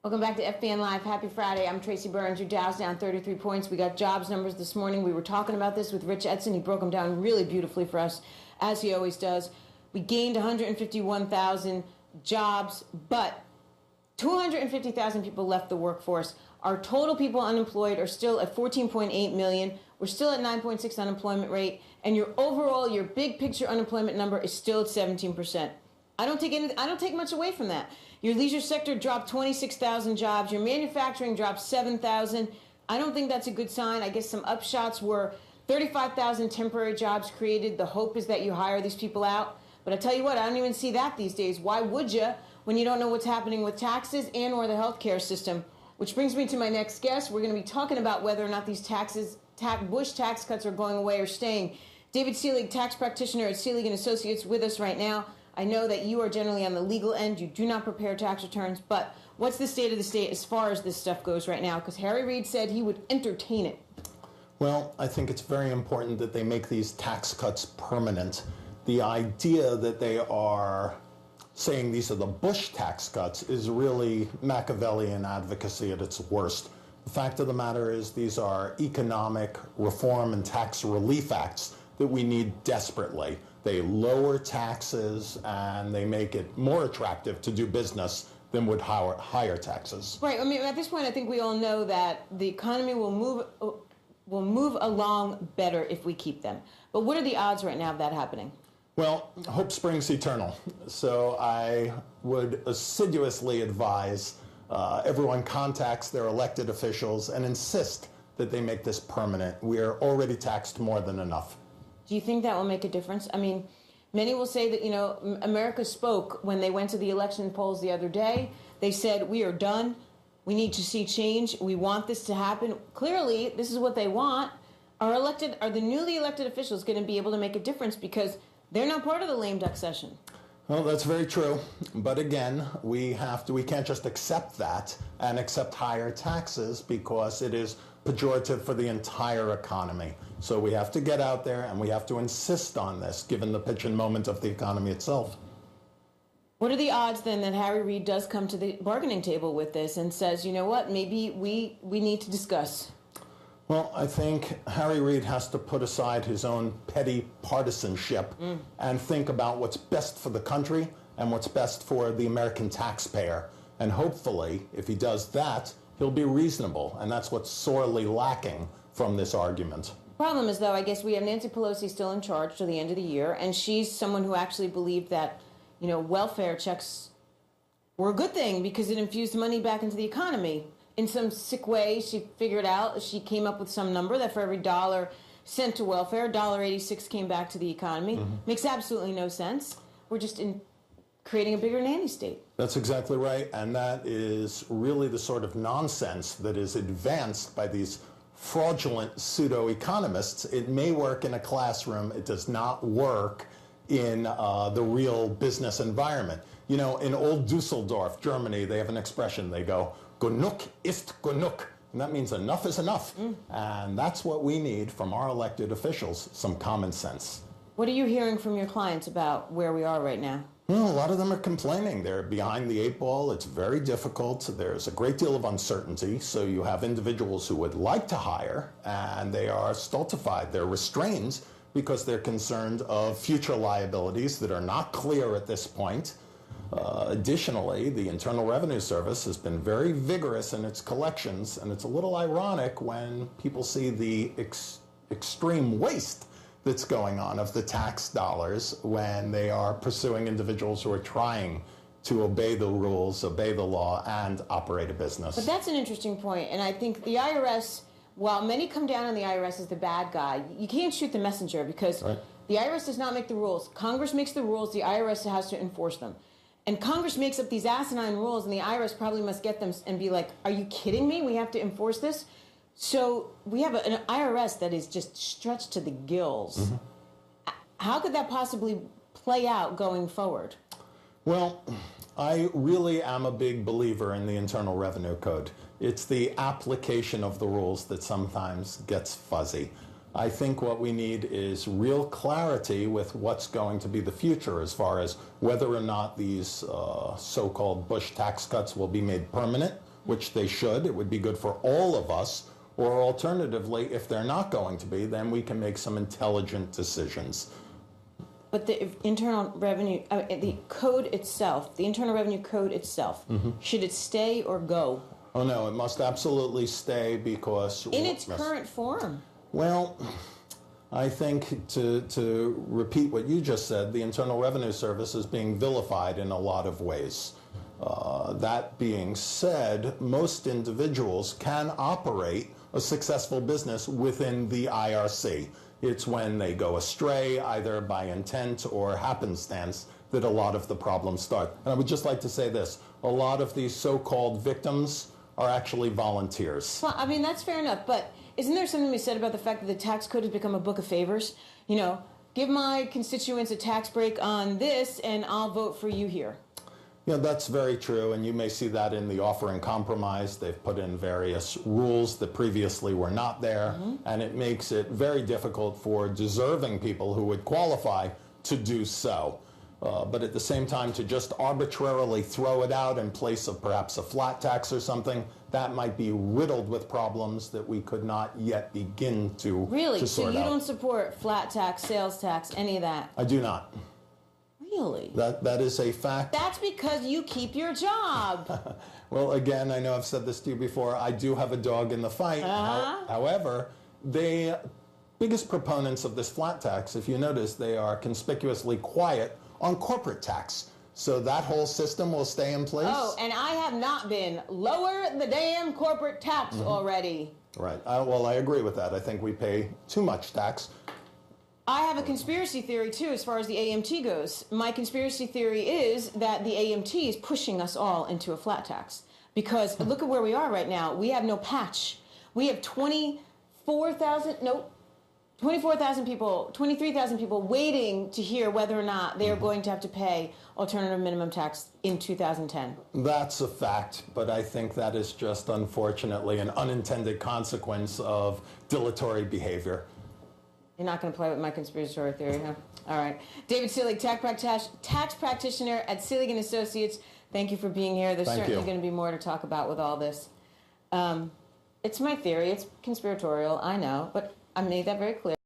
Welcome back to FBN Live. Happy Friday. I'm Tracy Burns. Your Dow's down 33 points. We got jobs numbers this morning. We were talking about this with Rich Edson. He broke them down really beautifully for us, as he always does. We gained 151,000 jobs, but 250,000 people left the workforce. Our total people unemployed are still at 14.8 million. We're still at 9.6 unemployment rate, and your big picture unemployment number is still at 17%. I don't take much away from that. Your leisure sector dropped 26,000 jobs. Your manufacturing dropped 7,000. I don't think that's a good sign. I guess some upshots were 35,000 temporary jobs created. The hope is that you hire these people out. But I tell you what, I don't even see that these days. Why would you when you don't know what's happening with taxes and or the healthcare system? Which brings me to my next guest. We're going to be talking about whether or not these Bush tax cuts are going away or staying. David Selig, tax practitioner at Selig & Associates, with us right now. I know that you are generally on the legal end. You do not prepare tax returns, but what's the state of the state as far as this stuff goes right now? Because Harry Reid said he would entertain it. Well, I think it's very important that they make these tax cuts permanent. The idea that they are saying these are the Bush tax cuts is really Machiavellian advocacy at its worst. The fact of the matter is these are economic reform and tax relief acts that we need desperately. They lower taxes and they make it more attractive to do business than would higher taxes. Right. I mean, at this point, I think we all know that the economy will move along better if we keep them. But what are the odds right now of that happening? Well, hope springs eternal. So I would assiduously advise everyone contacts their elected officials and insist that they make this permanent. We are already taxed more than enough. Do you think that will make a difference? I mean, many will say that, America spoke when they went to the election polls the other day. They said, we are done. We need to see change. We want this to happen. Clearly, this is what they want. Are the newly elected officials going to be able to make a difference because they're not part of the lame duck session? Well, that's very true. But again, we can't just accept that and accept higher taxes because it is pejorative for the entire economy. So we have to get out there and we have to insist on this, given the pitch and moment of the economy itself. What are the odds then that Harry Reid does come to the bargaining table with this and says, you know what, maybe we need to discuss? Well, I think Harry Reid has to put aside his own petty partisanship and think about what's best for the country and what's best for the American taxpayer. And hopefully, if he does that, he'll be reasonable. And that's what's sorely lacking from this argument. Problem is, though, I guess we have Nancy Pelosi still in charge till the end of the year, and she's someone who actually believed that, welfare checks were a good thing because it infused money back into the economy. In some sick way, she came up with some number that for every dollar sent to welfare, $1.86 came back to the economy. Makes absolutely no sense. We're just creating a bigger nanny state. That's exactly right, and that is really the sort of nonsense that is advanced by these fraudulent pseudo-economists. It may work in a classroom. It does not work in the real business environment. In old Dusseldorf, Germany, they have an expression. They go, "Genug ist genug." And that means enough is enough. And that's what we need from our elected officials, some common sense. What are you hearing from your clients about where we are right now? Well, a lot of them are complaining. They're behind the eight ball. It's very difficult. There's a great deal of uncertainty. So you have individuals who would like to hire, and they are stultified. They're restrained because they're concerned of future liabilities that are not clear at this point. Additionally, the Internal Revenue Service has been very vigorous in its collections, and it's a little ironic when people see the extreme waste that's going on of the tax dollars when they are pursuing individuals who are trying to obey the rules, obey the law, and operate a business. But that's an interesting point, and I think the IRS, while many come down on the IRS as the bad guy, you can't shoot the messenger because the IRS does not make the rules. Congress makes the rules, the IRS has to enforce them. And Congress makes up these asinine rules, and the IRS probably must get them and be like, are you kidding me? We have to enforce this? So we have an IRS that is just stretched to the gills. How could that possibly play out going forward? Well, I really am a big believer in the Internal Revenue Code. It's the application of the rules that sometimes gets fuzzy. I think what we need is real clarity with what's going to be the future as far as whether or not these so-called Bush tax cuts will be made permanent which they should. It would be good for all of us. Or alternatively, if they're not going to be, then we can make some intelligent decisions. But the internal revenue, the code itself, the Internal Revenue Code itself, should it stay or go? Oh no, it must absolutely stay because... In its current form. Well, I think to repeat what you just said, the Internal Revenue Service is being vilified in a lot of ways. That being said, most individuals can operate a successful business within the IRC. It's when they go astray, either by intent or happenstance, that a lot of the problems start. And I would just like to say this, a lot of these so-called victims are actually volunteers. Well, I mean, that's fair enough, but isn't there something to be said about the fact that the tax code has become a book of favors? You know, give my constituents a tax break on this and I'll vote for you here. Yeah, that's very true, and you may see that in the offer in compromise. They've put in various rules that previously were not there, and it makes it very difficult for deserving people who would qualify to do so. But at the same time, to just arbitrarily throw it out in place of perhaps a flat tax or something, that might be riddled with problems that we could not yet begin to Really? to sort So you out. don't support flat tax, sales tax, any of that? I do not. Really? That is a fact. That's because you keep your job. Well, again, I know I've said this to you before. I do have a dog in the fight. However, the biggest proponents of this flat tax, if you notice, they are conspicuously quiet on corporate tax. So that whole system will stay in place. Oh, and I have not been. Lower the damn corporate tax already. Right. Well, I agree with that. I think we pay too much tax. I have a conspiracy theory, too, as far as the AMT goes. My conspiracy theory is that the AMT is pushing us all into a flat tax. Because look at where we are right now. We have no patch. We have 24,000 people, 23,000 people waiting to hear whether or not they are going to have to pay alternative minimum tax in 2010. That's a fact, but I think that is just, unfortunately, an unintended consequence of dilatory behavior. You're not going to play with my conspiracy theory, huh? All right. David Selig, tax practitioner at Selig and Associates. Thank you for being here. There's certainly going to be more to talk about with all this. It's my theory. It's conspiratorial, I know, but I made that very clear.